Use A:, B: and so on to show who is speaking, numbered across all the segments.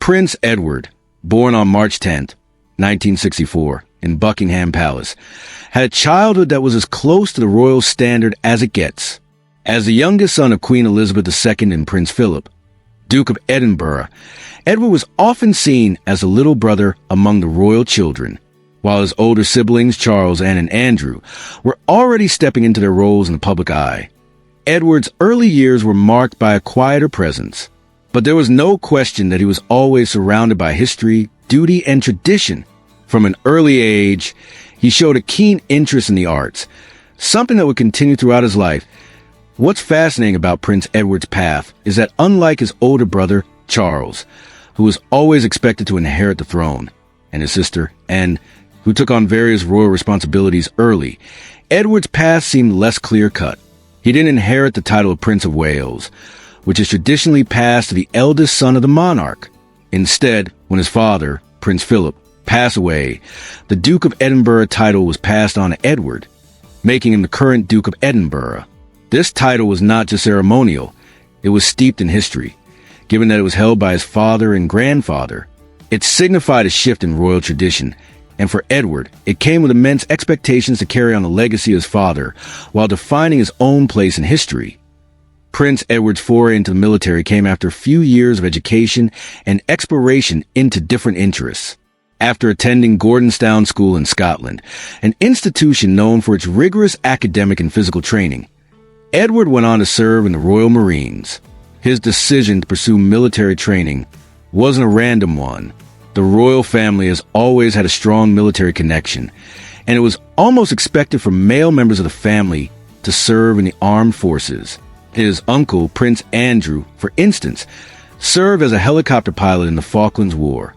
A: Prince Edward, born on March 10, 1964, in Buckingham Palace, had a childhood that was as close to the royal standard as it gets. As the youngest son of Queen Elizabeth II and Prince Philip, Duke of Edinburgh, Edward was often seen as a little brother among the royal children, while his older siblings, Charles, Anne, and Andrew, were already stepping into their roles in the public eye. Edward's early years were marked by a quieter presence, but there was no question that he was always surrounded by history, duty, and tradition. From an early age, he showed a keen interest in the arts, something that would continue throughout his life. What's fascinating about Prince Edward's path is that unlike his older brother, Charles, who was always expected to inherit the throne, and his sister, Anne, who took on various royal responsibilities early, Edward's path seemed less clear-cut. He didn't inherit the title of Prince of Wales, which is traditionally passed to the eldest son of the monarch. Instead, when his father, Prince Philip, passed away, the Duke of Edinburgh title was passed on to Edward, making him the current Duke of Edinburgh. This title was not just ceremonial, it was steeped in history, given that it was held by his father and grandfather. It signified a shift in royal tradition, and for Edward, it came with immense expectations to carry on the legacy of his father while defining his own place in history. Prince Edward's foray into the military came after a few years of education and exploration into different interests. After attending Gordonstoun School in Scotland, an institution known for its rigorous academic and physical training, Edward went on to serve in the Royal Marines. His decision to pursue military training wasn't a random one. The royal family has always had a strong military connection, and it was almost expected for male members of the family to serve in the armed forces. His uncle, Prince Andrew, for instance, served as a helicopter pilot in the Falklands War.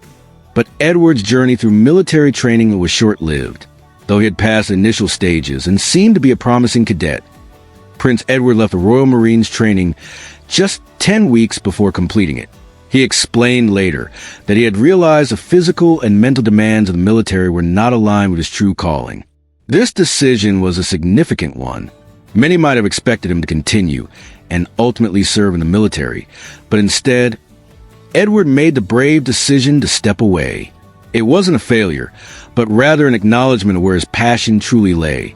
A: But Edward's journey through military training was short-lived. Though he had passed the initial stages and seemed to be a promising cadet, Prince Edward left the Royal Marines training just 10 weeks before completing it. He explained later that he had realized the physical and mental demands of the military were not aligned with his true calling. This decision was a significant one. Many might have expected him to continue and ultimately serve in the military, but instead, Edward made the brave decision to step away. It wasn't a failure, but rather an acknowledgement of where his passion truly lay.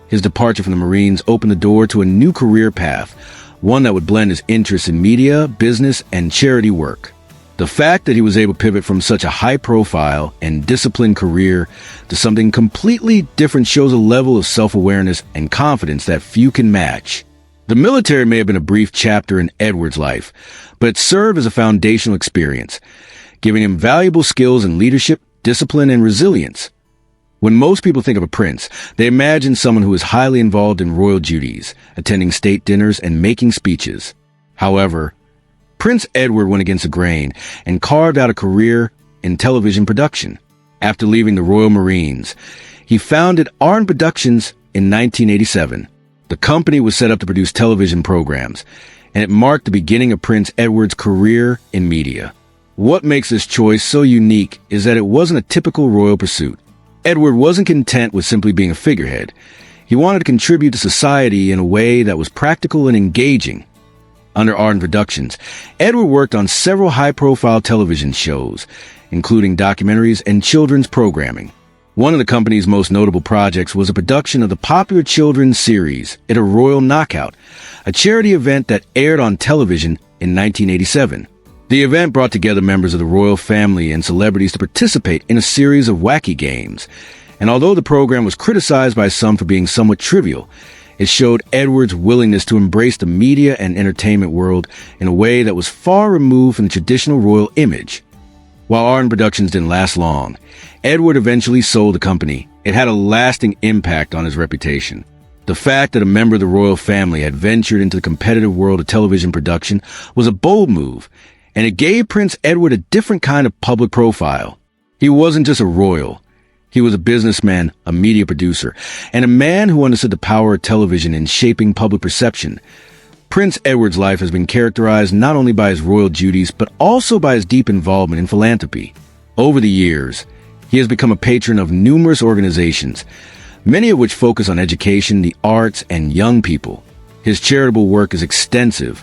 A: His departure from the Marines opened the door to a new career path, one that would blend his interests in media, business, and charity work. The fact that he was able to pivot from such a high-profile and disciplined career to something completely different shows a level of self-awareness and confidence that few can match. The military may have been a brief chapter in Edward's life, but it served as a foundational experience, giving him valuable skills in leadership, discipline, and resilience. When most people think of a prince, they imagine someone who is highly involved in royal duties, attending state dinners and making speeches. However, Prince Edward went against the grain and carved out a career in television production. After leaving the Royal Marines, he founded Arn Productions in 1987. The company was set up to produce television programs, and it marked the beginning of Prince Edward's career in media. What makes this choice so unique is that it wasn't a typical royal pursuit. Edward wasn't content with simply being a figurehead. He wanted to contribute to society in a way that was practical and engaging. Under Arden Productions, Edward worked on several high-profile television shows, including documentaries and children's programming. One of the company's most notable projects was a production of the popular children's series, It a Royal Knockout, a charity event that aired on television in 1987. The event brought together members of the royal family and celebrities to participate in a series of wacky games, and although the program was criticized by some for being somewhat trivial, it showed Edward's willingness to embrace the media and entertainment world in a way that was far removed from the traditional royal image. While Arden Productions didn't last long, Edward eventually sold the company. It had a lasting impact on his reputation. The fact that a member of the royal family had ventured into the competitive world of television production was a bold move, and it gave Prince Edward a different kind of public profile. He wasn't just a royal. He was a businessman, a media producer, and a man who understood the power of television in shaping public perception. Prince Edward's life has been characterized not only by his royal duties, but also by his deep involvement in philanthropy. Over the years, he has become a patron of numerous organizations, many of which focus on education, the arts, and young people. His charitable work is extensive,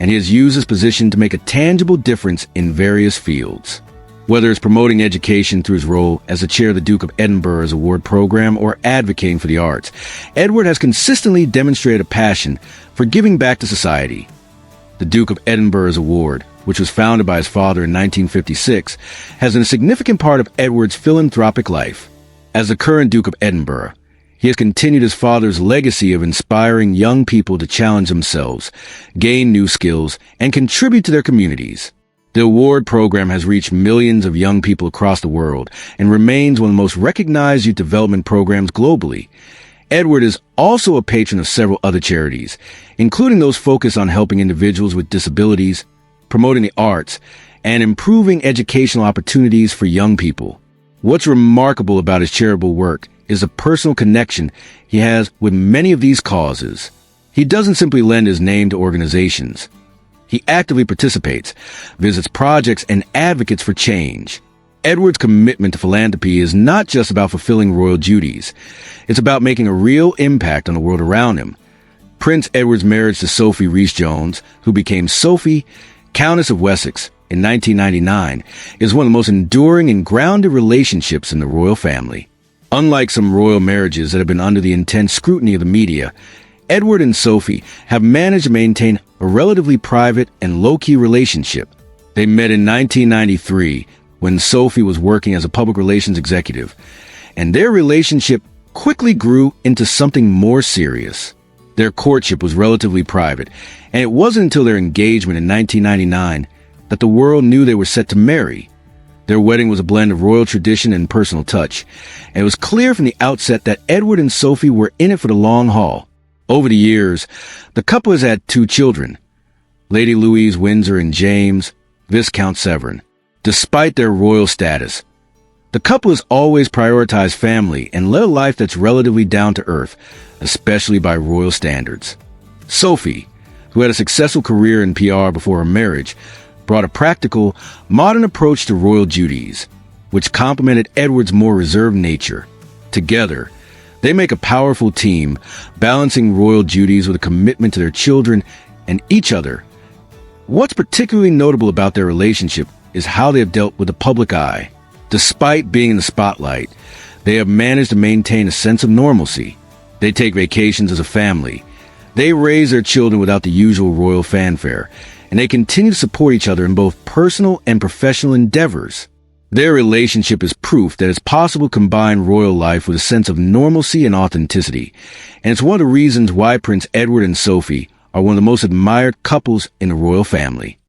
A: and he has used his position to make a tangible difference in various fields. Whether it's promoting education through his role as the chair of the Duke of Edinburgh's award program or advocating for the arts, Edward has consistently demonstrated a passion for giving back to society. The Duke of Edinburgh's award, which was founded by his father in 1956, has been a significant part of Edward's philanthropic life. As the current Duke of Edinburgh, he has continued his father's legacy of inspiring young people to challenge themselves, gain new skills, and contribute to their communities. The award program has reached millions of young people across the world and remains one of the most recognized youth development programs globally. Edward is also a patron of several other charities, including those focused on helping individuals with disabilities, promoting the arts, and improving educational opportunities for young people. What's remarkable about his charitable work is the personal connection he has with many of these causes. He doesn't simply lend his name to organizations. He actively participates, visits projects, and advocates for change. Edward's commitment to philanthropy is not just about fulfilling royal duties. It's about making a real impact on the world around him. Prince Edward's marriage to Sophie Rhys-Jones, who became Sophie, Countess of Wessex, in 1999, is one of the most enduring and grounded relationships in the royal family. Unlike some royal marriages that have been under the intense scrutiny of the media, Edward and Sophie have managed to maintain a relatively private and low-key relationship. They met in 1993 when Sophie was working as a public relations executive, and their relationship quickly grew into something more serious. Their courtship was relatively private, and it wasn't until their engagement in 1999 that the world knew they were set to marry. Their wedding was a blend of royal tradition and personal touch, and it was clear from the outset that Edward and Sophie were in it for the long haul. Over the years, the couple has had 2 children, Lady Louise Windsor and James, Viscount Severn. Despite their royal status, the couple has always prioritized family and led a life that's relatively down to earth, especially by royal standards. Sophie, who had a successful career in PR before her marriage, brought a practical, modern approach to royal duties, which complemented Edward's more reserved nature. Together, they make a powerful team, balancing royal duties with a commitment to their children and each other. What's particularly notable about their relationship is how they have dealt with the public eye. Despite being in the spotlight, they have managed to maintain a sense of normalcy. They take vacations as a family. They raise their children without the usual royal fanfare, and they continue to support each other in both personal and professional endeavors. Their relationship is proof that it's possible to combine royal life with a sense of normalcy and authenticity, and it's one of the reasons why Prince Edward and Sophie are one of the most admired couples in the royal family.